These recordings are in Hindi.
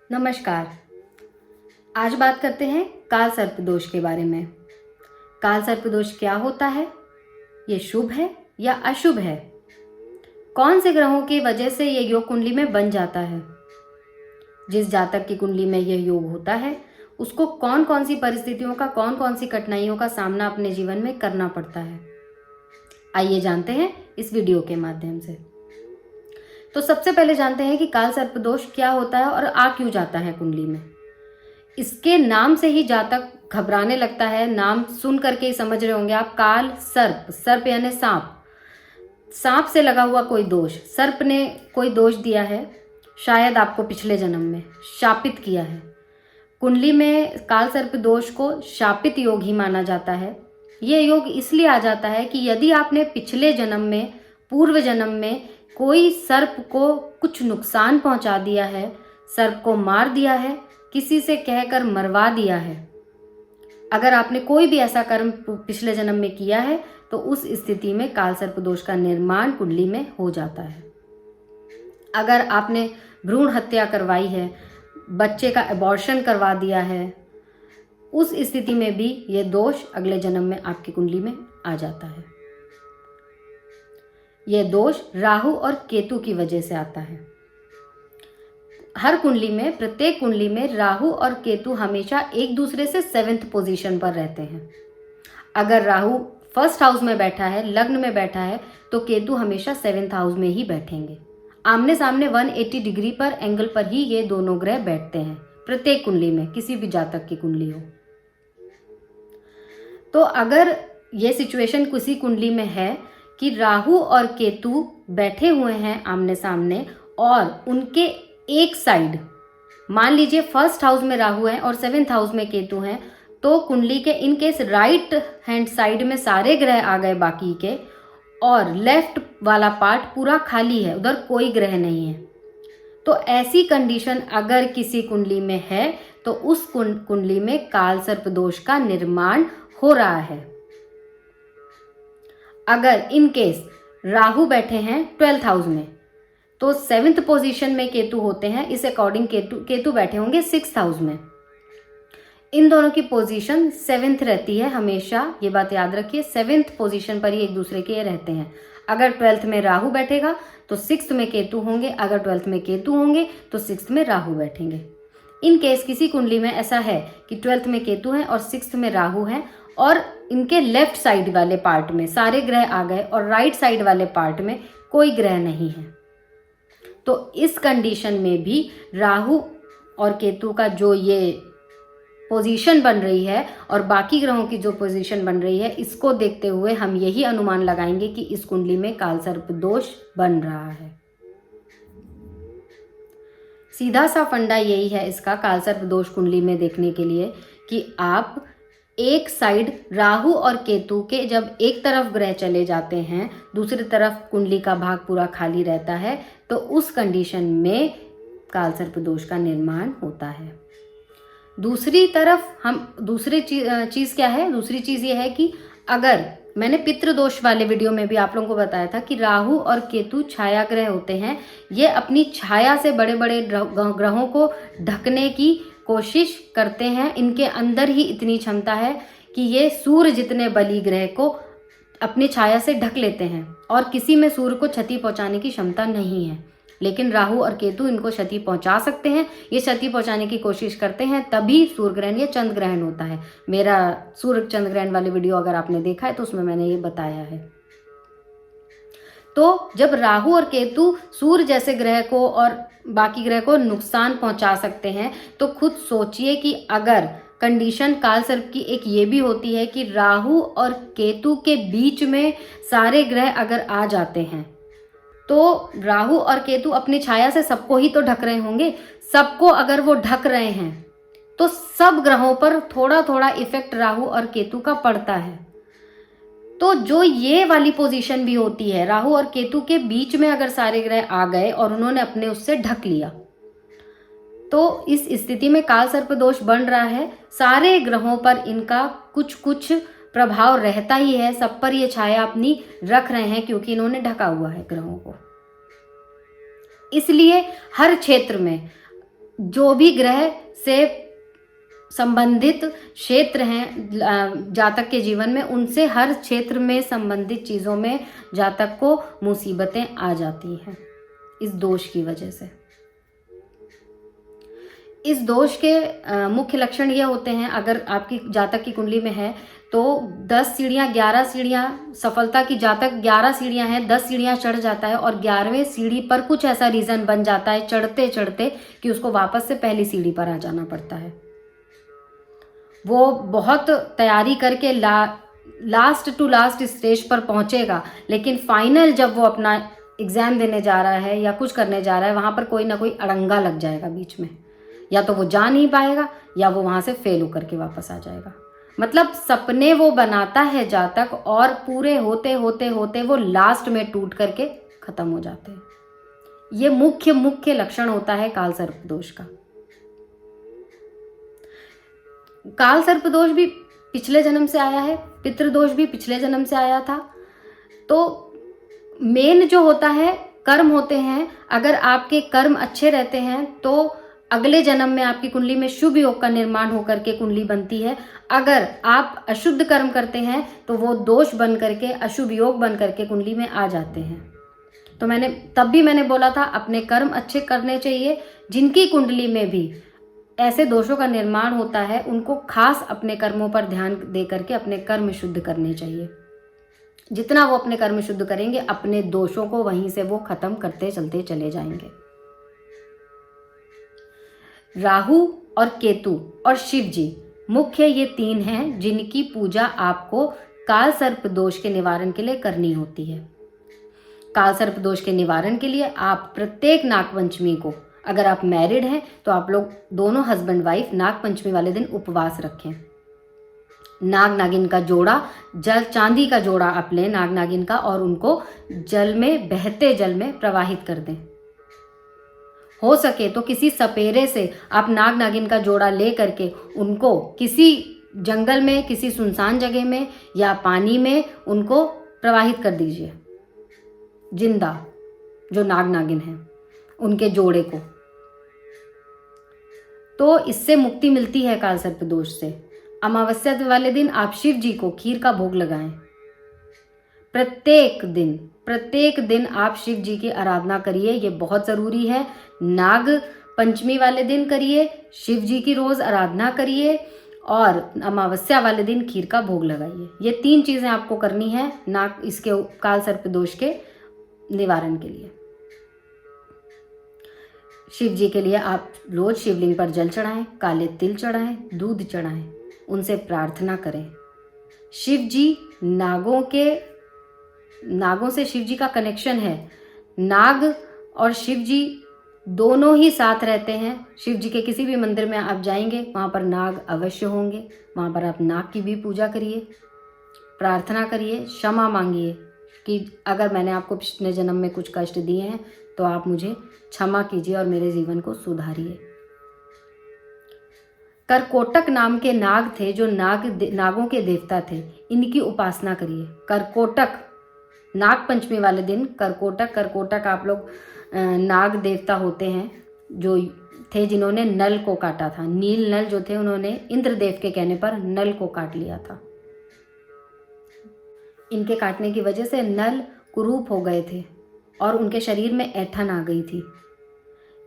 नमस्कार। आज बात करते हैं काल सर्प दोष के बारे में। काल सर्प दोष क्या होता है? ये शुभ है या अशुभ है? कौन से ग्रहों की वजह से ये योग कुंडली में बन जाता है? जिस जातक की कुंडली में यह योग होता है उसको कौन कौन सी परिस्थितियों का, कौन कौन सी कठिनाइयों का सामना अपने जीवन में करना पड़ता है, आइए जानते हैं इस वीडियो के माध्यम से। तो सबसे पहले जानते हैं कि काल सर्प दोष क्या होता है और आ क्यों जाता है कुंडली में। इसके नाम से ही जातक घबराने लगता है। नाम सुन करके ही समझ रहे होंगे आप, काल सर्प, सर्प यानी सांप, सांप से लगा हुआ कोई दोष। सर्प ने कोई दोष दिया है, शायद आपको पिछले जन्म में शापित किया है। कुंडली में काल सर्प दोष को शापित योग ही माना जाता है। ये योग इसलिए आ जाता है कि यदि आपने पिछले जन्म में, पूर्व जन्म में कोई सर्प को कुछ नुकसान पहुंचा दिया है, सर्प को मार दिया है, किसी से कहकर मरवा दिया है, अगर आपने कोई भी ऐसा कर्म पिछले जन्म में किया है तो उस स्थिति में काल सर्प दोष का निर्माण कुंडली में हो जाता है। अगर आपने भ्रूण हत्या करवाई है, बच्चे का अबॉर्शन करवा दिया है, उस स्थिति में भी ये दोष अगले जन्म में आपकी कुंडली में आ जाता है। यह दोष राहु और केतु की वजह से आता है। हर कुंडली में, प्रत्येक कुंडली में राहु और केतु हमेशा एक दूसरे से 7th पोजीशन पर रहते हैं। अगर राहु फर्स्ट हाउस में बैठा है, लग्न में बैठा है, तो केतु हमेशा 7th हाउस में ही बैठेंगे। आमने सामने 180 डिग्री पर, एंगल पर ही ये दोनों ग्रह बैठते हैं प्रत्येक कुंडली में, किसी भी जातक की कुंडली हो। तो अगर ये सिचुएशन किसी कुंडली में है कि राहु और केतु बैठे हुए हैं आमने सामने और उनके एक साइड, मान लीजिए फर्स्ट हाउस में राहु है और 7th हाउस में केतु हैं, तो कुंडली के इनकेस राइट हैंड साइड में सारे ग्रह आ गए बाकी के, और लेफ्ट वाला पार्ट पूरा खाली है, उधर कोई ग्रह नहीं है, तो ऐसी कंडीशन अगर किसी कुंडली में है तो उस कुंडली में काल सर्प दोष का निर्माण हो रहा है। अगर इनकेस राहु बैठे हैं 12th हाउस में तो 7th पोजीशन में केतु होते हैं, इस अकॉर्डिंग केतु बैठे होंगे 6th हाउस में। इन दोनों की पोजीशन 7th रहती है हमेशा, ये बात याद रखिए, 7th पोजीशन पर ही एक दूसरे के रहते हैं। अगर 12th में राहु बैठेगा तो 6th में केतु होंगे, अगर 12th में केतु होंगे तो 6th में राहु बैठेंगे। इन केस किसी कुंडली में ऐसा है कि 12th में केतु है और 6th में राहु है और इनके लेफ्ट साइड वाले पार्ट में सारे ग्रह आ गए और राइट साइड वाले पार्ट में कोई ग्रह नहीं है, तो इस कंडीशन में भी राहु और केतु का जो ये पोजीशन बन रही है और बाकी ग्रहों की जो पोजीशन बन रही है, इसको देखते हुए हम यही अनुमान लगाएंगे कि इस कुंडली में काल सर्प दोष बन रहा है। सीधा सा फंडा यही है इसका काल सर्प दोष कुंडली में देखने के लिए कि आप एक साइड राहु और केतु के जब एक तरफ ग्रह चले जाते हैं, दूसरी तरफ कुंडली का भाग पूरा खाली रहता है, तो उस कंडीशन में काल सर्प दोष का निर्माण होता है। दूसरी तरफ हम दूसरी चीज क्या है, दूसरी चीज ये है कि अगर मैंने पितृ दोष वाले वीडियो में भी आप लोगों को बताया था कि राहु और केतु छाया ग्रह होते हैं, ये अपनी छाया से बड़े बड़े ग्रहों को ढकने की कोशिश करते हैं। इनके अंदर ही इतनी क्षमता है कि ये सूर्य जितने बली ग्रह को अपनी छाया से ढक लेते हैं और किसी में सूर्य को क्षति पहुंचाने की क्षमता नहीं है, लेकिन राहु और केतु इनको क्षति पहुंचा सकते हैं। ये क्षति पहुंचाने की कोशिश करते हैं, तभी सूर्य ग्रहण या चंद्र ग्रहण होता है। मेरा सूर्य चंद्र ग्रहण वाले वीडियो अगर आपने देखा है तो उसमें मैंने ये बताया है। तो जब राहु और केतु सूर्य जैसे ग्रह को और बाकी ग्रह को नुकसान पहुंचा सकते हैं, तो खुद सोचिए कि अगर कंडीशन काल सर्प की एक ये भी होती है कि राहु और केतु के बीच में सारे ग्रह अगर आ जाते हैं, तो राहु और केतु अपनी छाया से सबको ही तो ढक रहे होंगे। सबको अगर वो ढक रहे हैं तो सब ग्रहों पर थोड़ा थोड़ा इफेक्ट राहु और केतु का पड़ता है। तो जो ये वाली पोजीशन भी होती है, राहु और केतु के बीच में अगर सारे ग्रह आ गए और उन्होंने अपने उससे ढक लिया, तो इस स्थिति में काल सर्प दोष बन रहा है। सारे ग्रहों पर इनका कुछ कुछ प्रभाव रहता ही है, सब पर ये छाया अपनी रख रहे हैं क्योंकि इन्होंने ढका हुआ है ग्रहों को। इसलिए हर क्षेत्र में जो भी ग्रह से संबंधित क्षेत्र हैं जातक के जीवन में, उनसे हर क्षेत्र में संबंधित चीज़ों में जातक को मुसीबतें आ जाती हैं इस दोष की वजह से। इस दोष के मुख्य लक्षण ये होते हैं, अगर आपकी जातक की कुंडली में है तो 10 सीढ़ियाँ 11 सीढ़ियाँ, सफलता की जातक 11 सीढ़ियाँ हैं, 10 सीढ़ियाँ चढ़ जाता है और 11वें सीढ़ी पर कुछ ऐसा रीज़न बन जाता है चढ़ते चढ़ते कि उसको वापस से पहली सीढ़ी पर आ जाना पड़ता है। वो बहुत तैयारी करके लास्ट टू लास्ट स्टेज पर पहुंचेगा, लेकिन फाइनल जब वो अपना एग्ज़ाम देने जा रहा है या कुछ करने जा रहा है, वहाँ पर कोई ना कोई अड़ंगा लग जाएगा बीच में, या तो वो जा नहीं पाएगा या वो वहाँ से फेल होकर के वापस आ जाएगा। मतलब सपने वो बनाता है जातक और पूरे होते होते होते वो लास्ट में टूट करके खत्म हो जाते हैं। ये मुख्य लक्षण होता है काल सर्प दोष का। काल सर्प दोष भी पिछले जन्म से आया है, पितृदोष भी पिछले जन्म से आया था। तो मेन जो होता है कर्म होते हैं, अगर आपके कर्म अच्छे रहते हैं तो अगले जन्म में आपकी कुंडली में शुभ योग का निर्माण होकर के कुंडली बनती है। अगर आप अशुद्ध कर्म करते हैं तो वो दोष बन करके, अशुभ योग बन करके कुंडली में आ जाते हैं। तो मैंने बोला था अपने कर्म अच्छे करने चाहिए। जिनकी कुंडली में भी ऐसे दोषों का निर्माण होता है उनको खास अपने कर्मों पर ध्यान दे करके अपने कर्म शुद्ध करने चाहिए। जितना वो अपने कर्म शुद्ध करेंगे, अपने दोषों को वहीं से वो खत्म करते चलते चले जाएंगे। राहु और केतु और शिव जी मुख्य ये 3 हैं जिनकी पूजा आपको काल सर्प दोष के निवारण के लिए करनी होती है। काल सर्प दोष के निवारण के लिए आप प्रत्येक नागपंचमी को, अगर आप मैरिड हैं तो आप लोग दोनों हस्बैंड वाइफ नागपंचमी वाले दिन उपवास रखें। नाग नागिन का जोड़ा, चांदी का जोड़ा आप लें नाग नागिन का, और उनको जल में, बहते जल में प्रवाहित कर दें। हो सके तो किसी सपेरे से आप नाग नागिन का जोड़ा ले करके उनको किसी जंगल में, किसी सुनसान जगह में या पानी में उनको प्रवाहित कर दीजिए। जिंदा जो नाग नागिन है उनके जोड़े को, तो इससे मुक्ति मिलती है काल सर्प दोष से। अमावस्या वाले दिन आप शिव जी को खीर का भोग लगाएं। प्रत्येक दिन आप शिव जी की आराधना करिए, ये बहुत ज़रूरी है। नाग पंचमी वाले दिन करिए, शिव जी की रोज़ आराधना करिए और अमावस्या वाले दिन खीर का भोग लगाइए। ये 3 चीज़ें आपको करनी है इसके काल सर्प दोष के निवारण के लिए। शिव जी के लिए आप रोज शिवलिंग पर जल चढ़ाएं, काले तिल चढ़ाएं, दूध चढ़ाएं, उनसे प्रार्थना करें। शिव जी नागों से शिव जी का कनेक्शन है। नाग और शिव जी दोनों ही साथ रहते हैं। शिव जी के किसी भी मंदिर में आप जाएंगे वहाँ पर नाग अवश्य होंगे। वहाँ पर आप नाग की भी पूजा करिए, प्रार्थना करिए, क्षमा मांगिए कि अगर मैंने आपको पिछले जन्म में कुछ कष्ट दिए हैं तो आप मुझे क्षमा कीजिए और मेरे जीवन को सुधारिए। करकोटक नाम के नाग थे जो नागों के देवता थे, इनकी उपासना करिए। करकोटक नाग पंचमी वाले दिन करकोटक आप लोग नाग देवता होते हैं जो थे जिन्होंने नल को काटा था। नील नल जो थे उन्होंने इंद्रदेव के कहने पर नल को काट लिया था। इनके काटने की वजह से नल कुरूप हो गए थे और उनके शरीर में ऐंठन आ गई थी।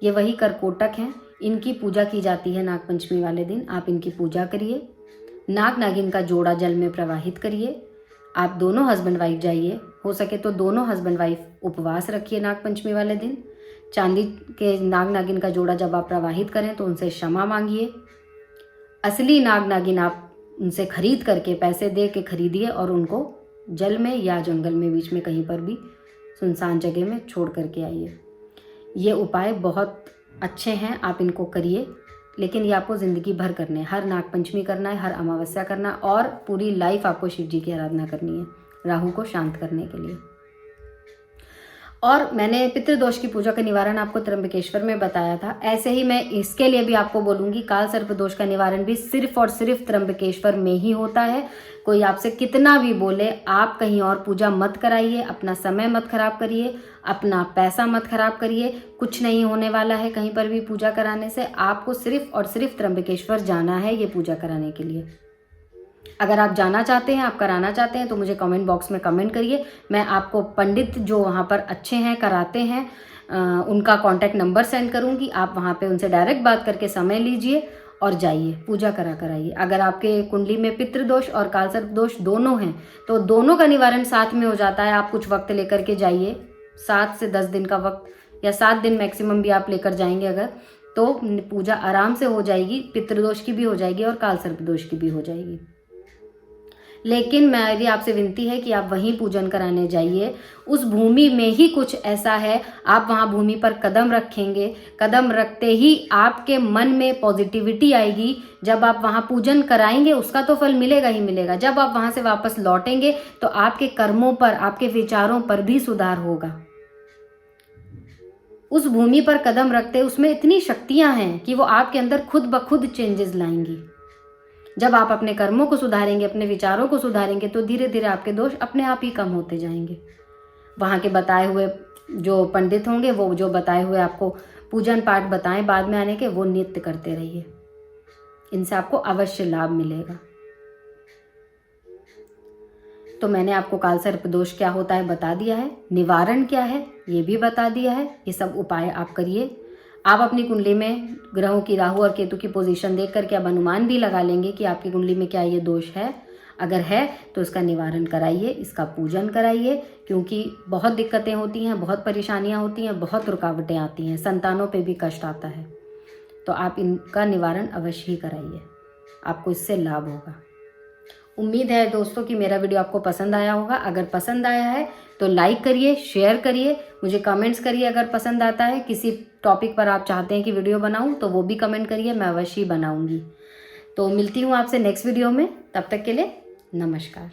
ये वही करकोटक हैं, इनकी पूजा की जाती है नागपंचमी वाले दिन। आप इनकी पूजा करिए। नाग नागिन का जोड़ा जल में प्रवाहित करिए। आप दोनों हस्बैंड वाइफ जाइए, हो सके तो दोनों हस्बैंड वाइफ उपवास रखिए नागपंचमी वाले दिन। चांदी के नाग नागिन का जोड़ा जब आप प्रवाहित करें तो उनसे क्षमा मांगिए। असली नाग नागिन आप उनसे खरीद करके, पैसे दे के खरीदिए और उनको जल में या जंगल में बीच में कहीं पर भी सुनसान जगह में छोड़ करके आइए। ये उपाय बहुत अच्छे हैं, आप इनको करिए, लेकिन ये आपको ज़िंदगी भर करने हैं। हर नागपंचमी करना है, हर अमावस्या करना, और पूरी लाइफ आपको शिव जी की आराधना करनी है राहु को शांत करने के लिए। और मैंने पितृदोष की पूजा का निवारण आपको त्र्यंबकेश्वर में बताया था, ऐसे ही मैं इसके लिए भी आपको बोलूँगी काल सर्प दोष का निवारण भी सिर्फ और सिर्फ त्र्यंबकेश्वर में ही होता है। कोई आपसे कितना भी बोले, आप कहीं और पूजा मत कराइए, अपना समय मत खराब करिए, अपना पैसा मत खराब करिए, कुछ नहीं होने वाला है कहीं पर भी पूजा कराने से। आपको सिर्फ और सिर्फ त्र्यंबकेश्वर जाना है ये पूजा कराने के लिए। अगर आप जाना चाहते हैं, आप कराना चाहते हैं तो मुझे कमेंट बॉक्स में कमेंट करिए। मैं आपको पंडित जो वहाँ पर अच्छे हैं, कराते हैं, उनका कॉन्टैक्ट नंबर सेंड करूँगी। आप वहाँ पे उनसे डायरेक्ट बात करके समय लीजिए और जाइए, पूजा करा कराइए। अगर आपके कुंडली में पितृदोष और कालसर्प दोष दोनों हैं तो दोनों का निवारण साथ में हो जाता है। आप कुछ वक्त लेकर के जाइए, 7 से 10 दिन का वक्त या 7 दिन मैक्सिमम भी आप लेकर जाएंगे अगर, तो पूजा आराम से हो जाएगी। पितृदोष की भी हो जाएगी और कालसर्प दोष की भी हो जाएगी। लेकिन मेरी आपसे विनती है कि आप वहीं पूजन कराने जाइए। उस भूमि में ही कुछ ऐसा है, आप वहाँ भूमि पर कदम रखेंगे, कदम रखते ही आपके मन में पॉजिटिविटी आएगी। जब आप वहाँ पूजन कराएंगे उसका तो फल मिलेगा ही मिलेगा। जब आप वहाँ से वापस लौटेंगे तो आपके कर्मों पर, आपके विचारों पर भी सुधार होगा। उस भूमि पर कदम रखते उसमें इतनी शक्तियाँ हैं कि वो आपके अंदर खुद ब खुद चेंजेस लाएंगी। जब आप अपने कर्मों को सुधारेंगे, अपने विचारों को सुधारेंगे तो धीरे धीरे आपके दोष अपने आप ही कम होते जाएंगे। वहाँ के बताए हुए जो पंडित होंगे वो जो बताए हुए आपको पूजन पाठ बताएं बाद में आने के, वो नित्य करते रहिए। इनसे आपको अवश्य लाभ मिलेगा। तो मैंने आपको कालसर्प दोष क्या होता है बता दिया है, निवारण क्या है ये भी बता दिया है। ये सब उपाय आप करिए। आप अपनी कुंडली में ग्रहों की, राहु और केतु की पोजीशन देख करके आप अनुमान भी लगा लेंगे कि आपकी कुंडली में क्या ये दोष है। अगर है तो इसका निवारण कराइए, इसका पूजन कराइए, क्योंकि बहुत दिक्कतें होती हैं, बहुत परेशानियां होती हैं, बहुत रुकावटें आती हैं, संतानों पे भी कष्ट आता है। तो आप इनका निवारण अवश्य ही कराइए, आपको इससे लाभ होगा। उम्मीद है दोस्तों कि मेरा वीडियो आपको पसंद आया होगा। अगर पसंद आया है तो लाइक करिए, शेयर करिए, मुझे कमेंट्स करिए। अगर पसंद आता है, किसी टॉपिक पर आप चाहते हैं कि वीडियो बनाऊं तो वो भी कमेंट करिए, मैं अवश्य ही बनाऊंगी। तो मिलती हूँ आपसे नेक्स्ट वीडियो में, तब तक के लिए नमस्कार।